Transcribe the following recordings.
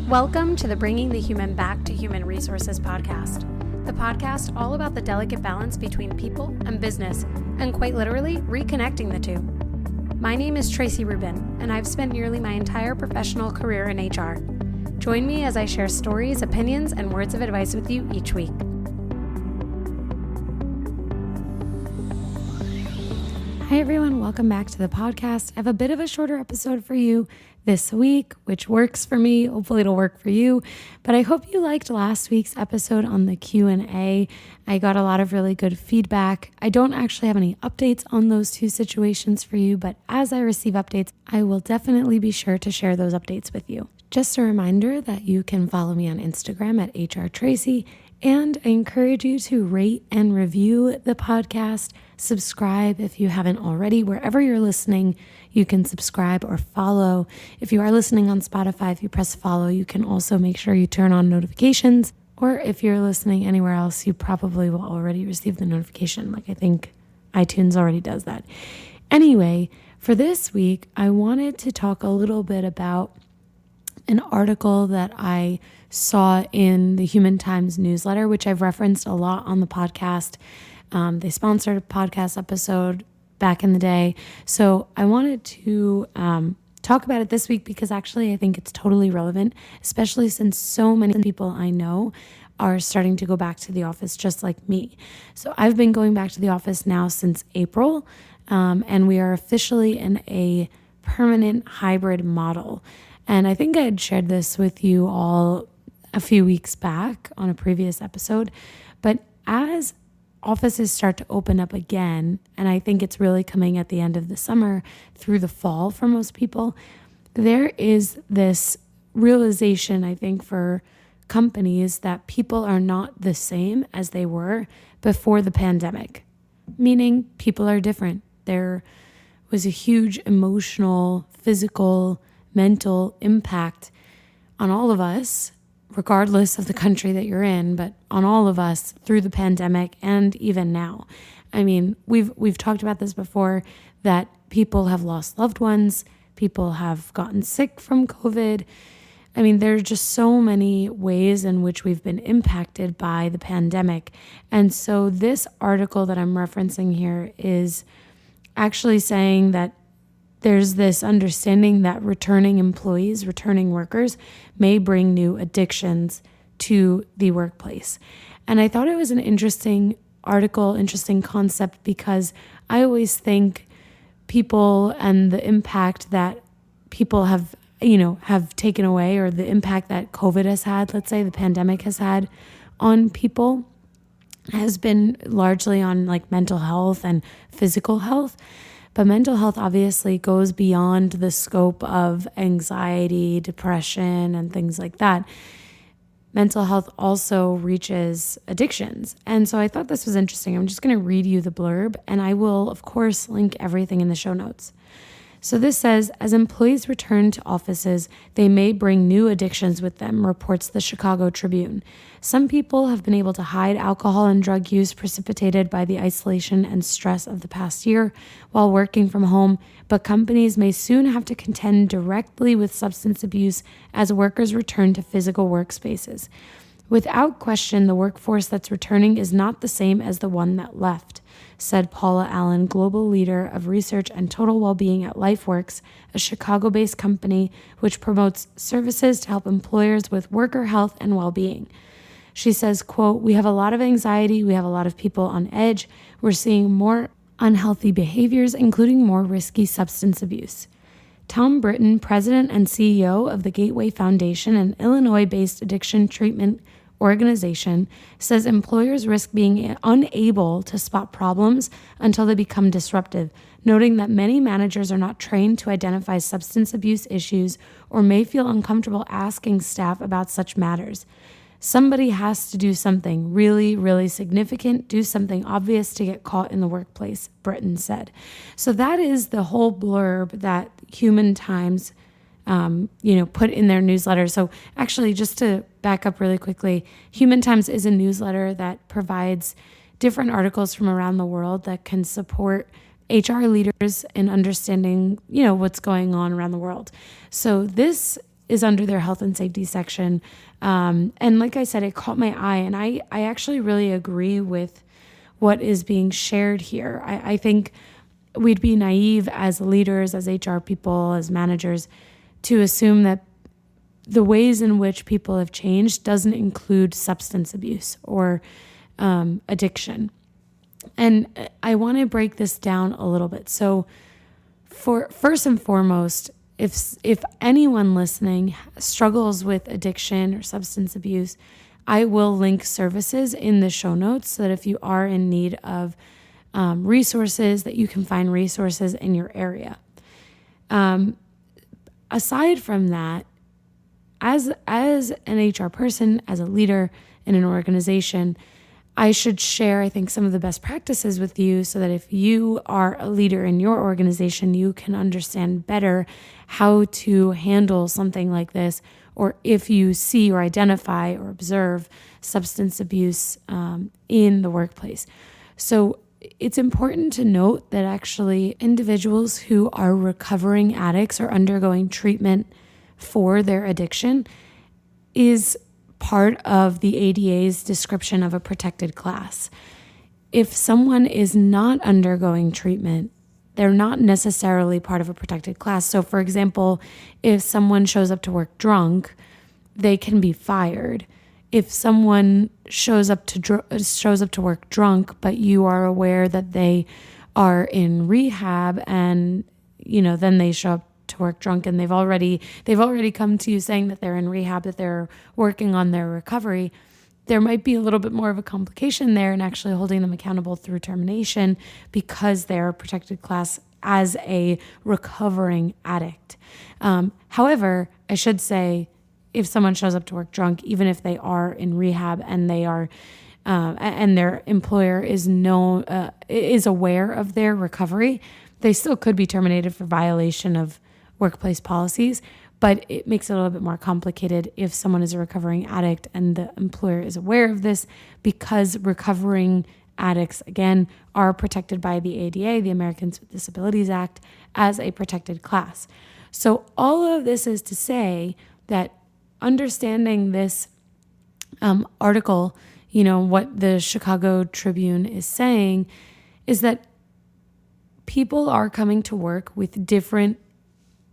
Welcome to the Bringing the Human Back to Human Resources podcast, the podcast all about the delicate balance between people and business, and quite literally reconnecting the two. My name is Traci Rubin, and I've spent nearly my entire professional career in HR. Join me as I share stories, opinions, and words of advice with you each week. Hi everyone, welcome back to the podcast. I have a bit of a shorter episode for you this week, which works for me. Hopefully it'll work for you. But I hope you liked last week's episode on the Q&A. I got a lot of really good feedback. I don't actually have any updates on those two situations for you, but as I receive updates, I will definitely be sure to share those updates with you. Just a reminder that you can follow me on Instagram at hrtraci, and I encourage you to rate and review the podcast. Subscribe if you haven't already. Wherever you're listening, you can subscribe or follow. If you are listening on Spotify, if you press follow, you can also make sure you turn on notifications. Or if you're listening anywhere else, you probably will already receive the notification. Like I think iTunes already does that. Anyway, for this week, I wanted to talk a little bit about an article that I saw in the Human Times newsletter, which I've referenced a lot on the podcast. They sponsored a podcast episode back in the day. So I wanted to talk about it this week because actually I think it's totally relevant, especially since so many people I know are starting to go back to the office just like me. So I've been going back to the office now since April, and we are officially in a permanent hybrid model. And I think I had shared this with you all a few weeks back on a previous episode, but as offices start to open up again, and I think it's really coming at the end of the summer through the fall for most people, there is this realization, I think, for companies that people are not the same as they were before the pandemic, meaning people are different. There was a huge emotional, physical, mental impact on all of us, regardless of the country that you're in, but on all of us through the pandemic and even now. I mean, we've talked about this before, that people have lost loved ones, people have gotten sick from COVID. I mean, there's just so many ways in which we've been impacted by the pandemic. And so this article that I'm referencing here is actually saying that there's this understanding that returning employees, returning workers may bring new addictions to the workplace. And I thought it was an interesting article, interesting concept, because I always think people and the impact that people have taken away, or the impact that COVID has had, let's say the pandemic has had on people, has been largely on like mental health and physical health. But mental health obviously goes beyond the scope of anxiety, depression, and things like that. Mental health also reaches addictions. And so I thought this was interesting. I'm just going to read you the blurb, and I will, of course, link everything in the show notes. So this says, as employees return to offices, they may bring new addictions with them, reports the Chicago Tribune. Some people have been able to hide alcohol and drug use precipitated by the isolation and stress of the past year while working from home, but companies may soon have to contend directly with substance abuse as workers return to physical workspaces. Without question, the workforce that's returning is not the same as the one that left, said Paula Allen, global leader of research and total well-being at LifeWorks, a Chicago-based company which promotes services to help employers with worker health and well-being. She says, quote, "We have a lot of anxiety. We have a lot of people on edge. We're seeing more unhealthy behaviors, including more risky substance abuse." Tom Britton, president and CEO of the Gateway Foundation, an Illinois-based addiction treatment organization, says employers risk being unable to spot problems until they become disruptive, noting that many managers are not trained to identify substance abuse issues or may feel uncomfortable asking staff about such matters. Somebody has to do something really, really significant, do something obvious to get caught in the workplace, Britton said. So that is the whole blurb that Human Times put in their newsletter. So actually, just to back up really quickly, Human Times is a newsletter that provides different articles from around the world that can support HR leaders in understanding, what's going on around the world. So this is under their health and safety section. And like I said, it caught my eye, and I actually really agree with what is being shared here. I think we'd be naive as leaders, as HR people, as managers, to assume that the ways in which people have changed doesn't include substance abuse or addiction. And I want to break this down a little bit. So for first and foremost, if anyone listening struggles with addiction or substance abuse, I will link services in the show notes so that if you are in need of resources, that you can find resources in your area. Aside from that, as an HR person, as a leader in an organization, I should share, I think, some of the best practices with you so that if you are a leader in your organization, you can understand better how to handle something like this, or if you see or identify or observe substance abuse in the workplace. So it's important to note that actually individuals who are recovering addicts or undergoing treatment for their addiction is part of the ADA's description of a protected class. If someone is not undergoing treatment, they're not necessarily part of a protected class. So for example, if someone shows up to work drunk, they can be fired. If someone shows up to work drunk, but you are aware that they are in rehab, and then they show up to work drunk and they've already come to you saying that they're in rehab, that they're working on their recovery, there might be a little bit more of a complication there in actually holding them accountable through termination because they're a protected class as a recovering addict. However, I should say, if someone shows up to work drunk, even if they are in rehab and they are and their employer is aware of their recovery, they still could be terminated for violation of workplace policies, but it makes it a little bit more complicated if someone is a recovering addict and the employer is aware of this, because recovering addicts, again, are protected by the ADA, the Americans with Disabilities Act, as a protected class. So all of this is to say that understanding this article, what the Chicago Tribune is saying, is that people are coming to work with different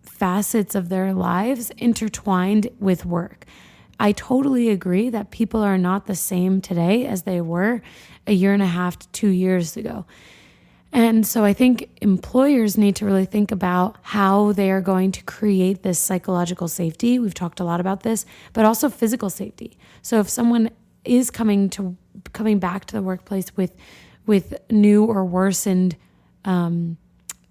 facets of their lives intertwined with work. I totally agree that people are not the same today as they were a year and a half to 2 years ago. And so I think employers need to really think about how they are going to create this psychological safety. We've talked a lot about this, but also physical safety. So if someone is coming back to the workplace with new or worsened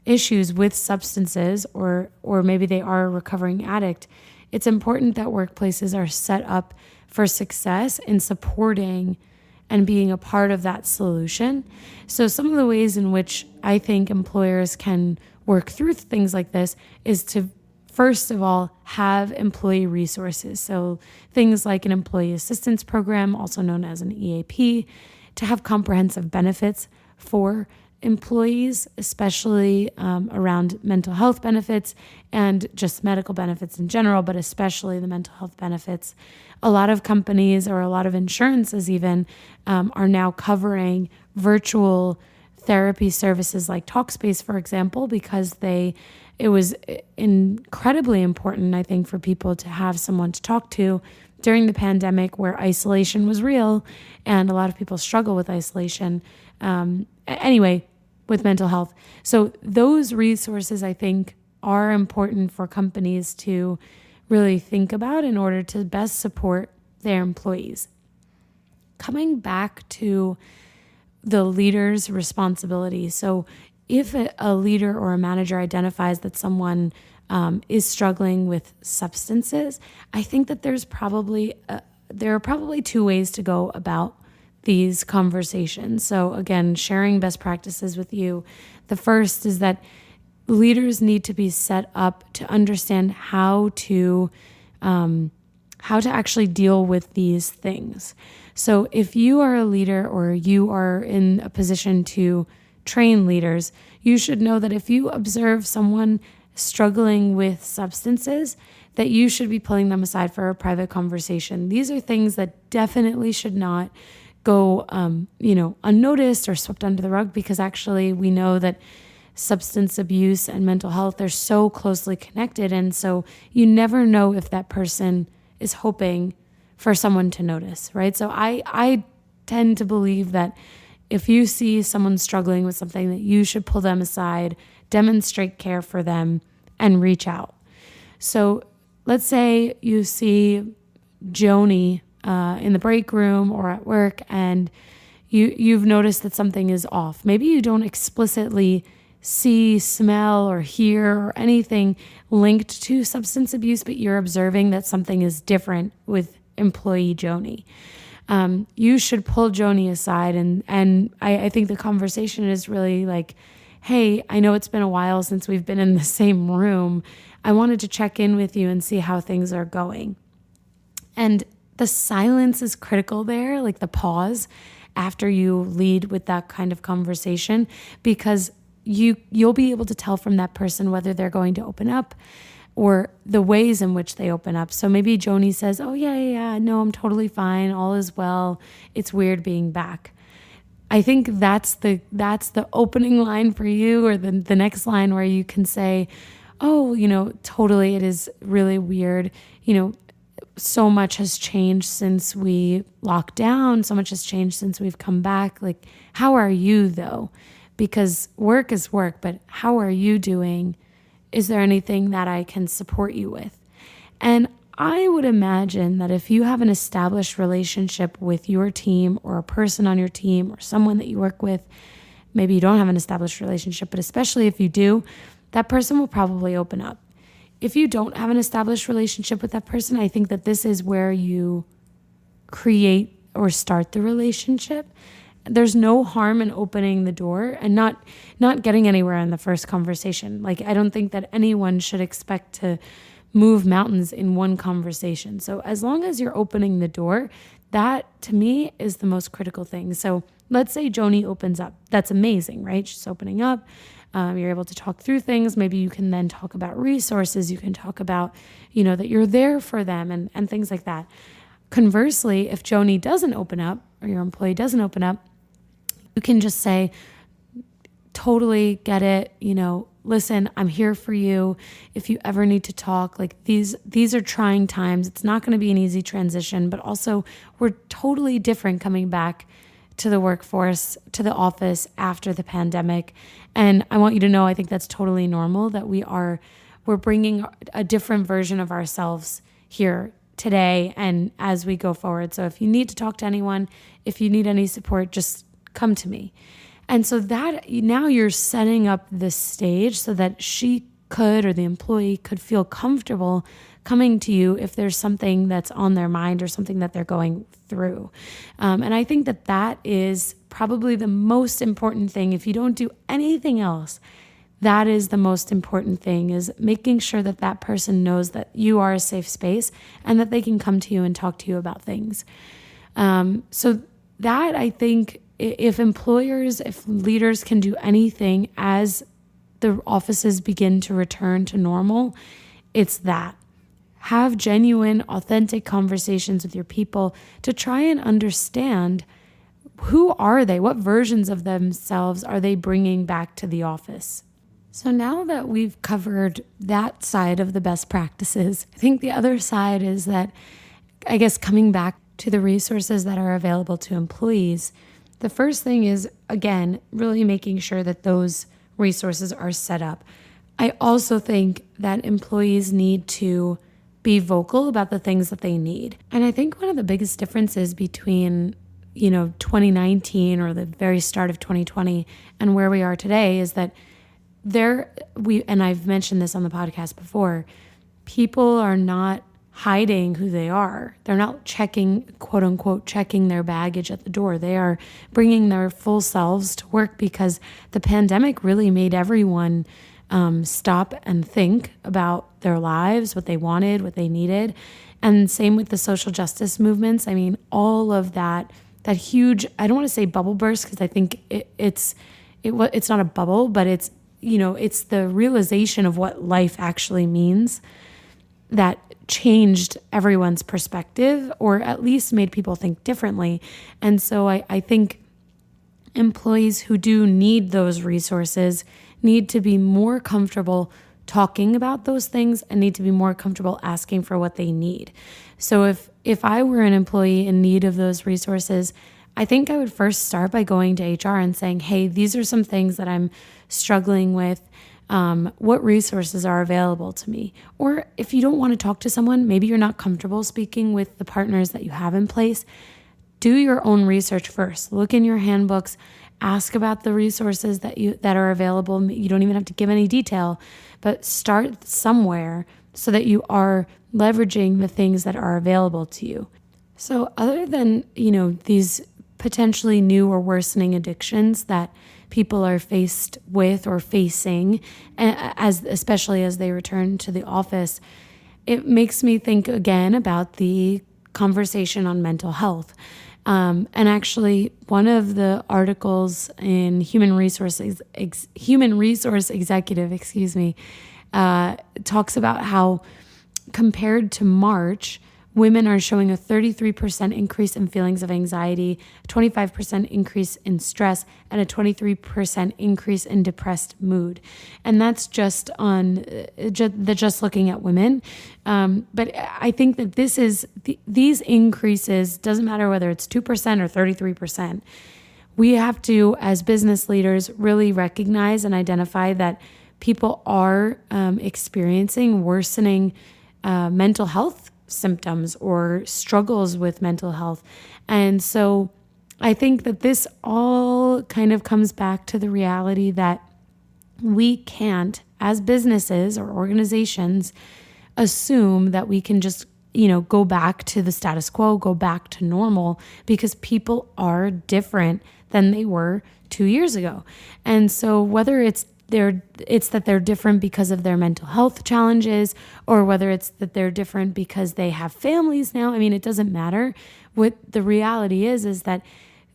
issues with substances, or maybe they are a recovering addict, it's important that workplaces are set up for success in supporting and being a part of that solution. So some of the ways in which I think employers can work through things like this is to, first of all, have employee resources. So things like an employee assistance program, also known as an EAP, to have comprehensive benefits for employees, especially around mental health benefits and just medical benefits in general, but especially the mental health benefits. A lot of companies, or a lot of insurances even, are now covering virtual therapy services like Talkspace, for example, because it was incredibly important, I think, for people to have someone to talk to during the pandemic, where isolation was real and a lot of people struggle with isolation. Anyway, with mental health. So those resources, I think, are important for companies to really think about in order to best support their employees. Coming back to the leader's responsibility. So if a leader or a manager identifies that someone is struggling with substances, I think that there are probably two ways to go about these conversations. So again, sharing best practices with you. The first is that leaders need to be set up to understand how to actually deal with these things. So if you are a leader or you are in a position to train leaders, you should know that if you observe someone struggling with substances, that you should be pulling them aside for a private conversation. These are things that definitely should not go, unnoticed or swept under the rug, because actually we know that substance abuse and mental health are so closely connected. And so you never know if that person is hoping for someone to notice, right? So I tend to believe that if you see someone struggling with something, that you should pull them aside, demonstrate care for them, and reach out. So let's say you see Joni in the break room or at work, and you've noticed that something is off. Maybe you don't explicitly see, smell, or hear or anything linked to substance abuse, but you're observing that something is different with employee Joni. You should pull Joni aside, and I think the conversation is really like, hey, I know it's been a while since we've been in the same room. I wanted to check in with you and see how things are going. And the silence is critical there, like the pause after you lead with that kind of conversation, because you'll be able to tell from that person whether they're going to open up or the ways in which they open up. So maybe Joni says, oh, yeah, no, I'm totally fine. All is well. It's weird being back. I think that's the opening line for you, or the next line where you can say, oh, totally, it is really weird. So much has changed since we locked down. So much has changed since we've come back. Like, how are you though? Because work is work, but how are you doing? Is there anything that I can support you with? And I would imagine that if you have an established relationship with your team, or a person on your team, or someone that you work with, maybe you don't have an established relationship, but especially if you do, that person will probably open up. If you don't have an established relationship with that person, I think that this is where you create or start the relationship. There's no harm in opening the door and not getting anywhere in the first conversation. Like, I don't think that anyone should expect to move mountains in one conversation. So as long as you're opening the door, that to me is the most critical thing. So let's say Joni opens up. That's amazing, right? She's opening up. You're able to talk through things. Maybe you can then talk about resources. You can talk about, that you're there for them and things like that. Conversely, if Joni doesn't open up, or your employee doesn't open up, you can just say, totally get it. Listen, I'm here for you. If you ever need to talk, like these are trying times. It's not going to be an easy transition, but also we're totally different coming back to the workforce, to the office after the pandemic. And I want you to know, I think that's totally normal, that we're bringing a different version of ourselves here today and as we go forward. So if you need to talk to anyone, if you need any support, just come to me. And so that now you're setting up this stage so that she could, or the employee could, feel comfortable coming to you if there's something that's on their mind or something that they're going through. And I think that is probably the most important thing. If you don't do anything else, that is the most important thing, is making sure that that person knows that you are a safe space and that they can come to you and talk to you about things. So that, I think, if leaders can do anything as the offices begin to return to normal, it's that. Have genuine, authentic conversations with your people to try and understand, who are they? What versions of themselves are they bringing back to the office? So now that we've covered that side of the best practices, I think the other side is that, I guess, coming back to the resources that are available to employees, the first thing is, again, really making sure that those resources are set up. I also think that employees need to be vocal about the things that they need. And I think one of the biggest differences between, 2019 or the very start of 2020 and where we are today is that and I've mentioned this on the podcast before, people are not hiding who they are. They're not quote unquote, checking their baggage at the door. They are bringing their full selves to work, because the pandemic really made everyone stop and think about their lives, what they wanted, what they needed. And same with the social justice movements. I mean, all of that huge, I don't want to say bubble burst, because I think it's not a bubble, but it's the realization of what life actually means that changed everyone's perspective, or at least made people think differently. And so I think employees who do need those resources need to be more comfortable talking about those things and need to be more comfortable asking for what they need. So if I were an employee in need of those resources, I think I would first start by going to HR and saying, hey, these are some things that I'm struggling with. What resources are available to me? Or if you don't want to talk to someone, maybe you're not comfortable speaking with the partners that you have in place, do your own research first. Look in your handbooks, ask about the resources that are available. You don't even have to give any detail, but start somewhere so that you are leveraging the things that are available to you. So other than, these potentially new or worsening addictions that people are faced with or facing, especially as they return to the office, it makes me think again about the conversation on mental health. And actually, one of the articles in Human Resource Executive, talks about how compared to March, women are showing a 33% increase in feelings of anxiety, a 25% increase in stress, and a 23% increase in depressed mood. And that's just looking at women. But I think that these increases, doesn't matter whether it's 2% or 33%, we have to, as business leaders, really recognize and identify that people are experiencing worsening mental health symptoms or struggles with mental health. And so I think that this all kind of comes back to the reality that we can't, as businesses or organizations, assume that we can just, go back to the status quo, go back to normal, because people are different than they were 2 years ago. And so whether it's that they're different because of their mental health challenges, or whether it's that they're different because they have families now. I mean, it doesn't matter. What the reality is that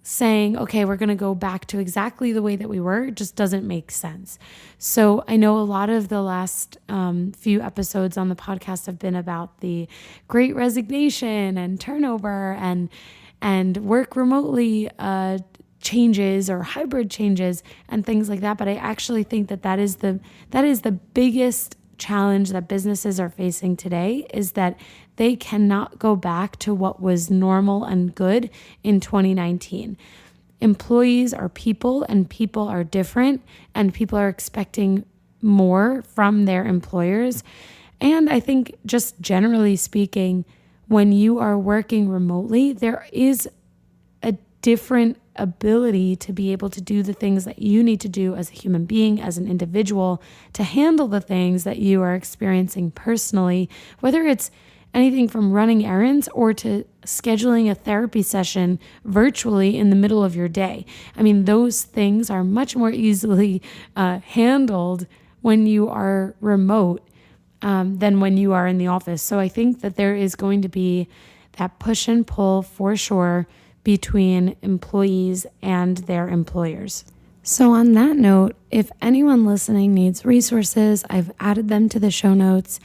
saying, okay, we're going to go back to exactly the way that we were just doesn't make sense. So I know a lot of the last few episodes on the podcast have been about the Great Resignation and turnover and work remotely changes or hybrid changes and things like that. But I actually think that is the biggest challenge that businesses are facing today, is that they cannot go back to what was normal and good in 2019. Employees are people, and people are different, and people are expecting more from their employers. And I think, just generally speaking, when you are working remotely, there is a different ability to be able to do the things that you need to do as a human being, as an individual, to handle the things that you are experiencing personally, whether it's anything from running errands or to scheduling a therapy session virtually in the middle of your day. I mean, those things are much more easily handled when you are remote than when you are in the office. So I think that there is going to be that push and pull for sure between employees and their employers. So on that note, if anyone listening needs resources, I've added them to the show notes.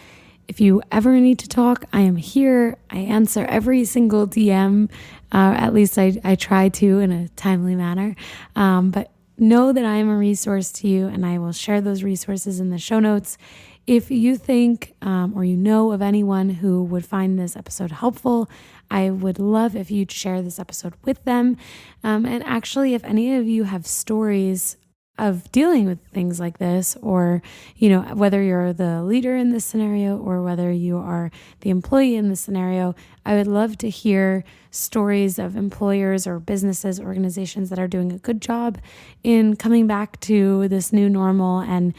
If you ever need to talk, I am here. I answer every single DM. At least I try to in a timely manner. But know that I am a resource to you, and I will share those resources in the show notes. If you think or you know of anyone who would find this episode helpful, I would love if you'd share this episode with them. And actually, if any of you have stories of dealing with things like this, or, whether you're the leader in this scenario or whether you are the employee in this scenario, I would love to hear stories of employers or businesses, organizations that are doing a good job in coming back to this new normal and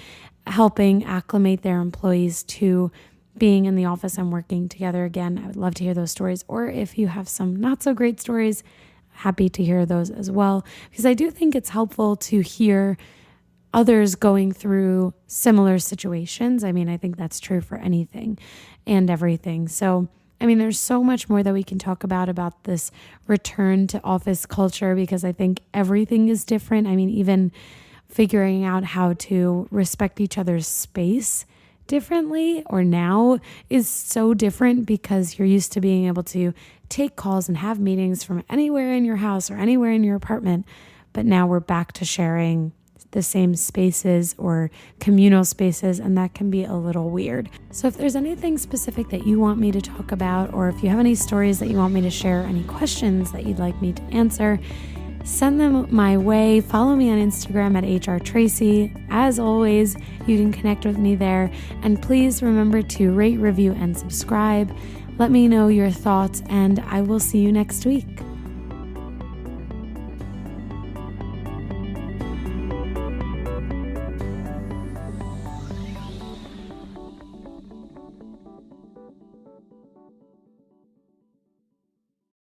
helping acclimate their employees to being in the office and working together again. I would love to hear those stories. Or if you have some not so great stories, happy to hear those as well, because I do think it's helpful to hear others going through similar situations. I mean, I think that's true for anything and everything. So, I mean, there's so much more that we can talk about this return to office culture, because I think everything is different. I mean, even figuring out how to respect each other's space differently, or now, is so different because you're used to being able to take calls and have meetings from anywhere in your house or anywhere in your apartment. But now we're back to sharing the same spaces or communal spaces, and that can be a little weird. So if there's anything specific that you want me to talk about, or if you have any stories that you want me to share, any questions that you'd like me to answer, send them my way. Follow me on Instagram at hrtraci. As always, you can connect with me there. And please remember to rate, review, and subscribe. Let me know your thoughts, and I will see you next week.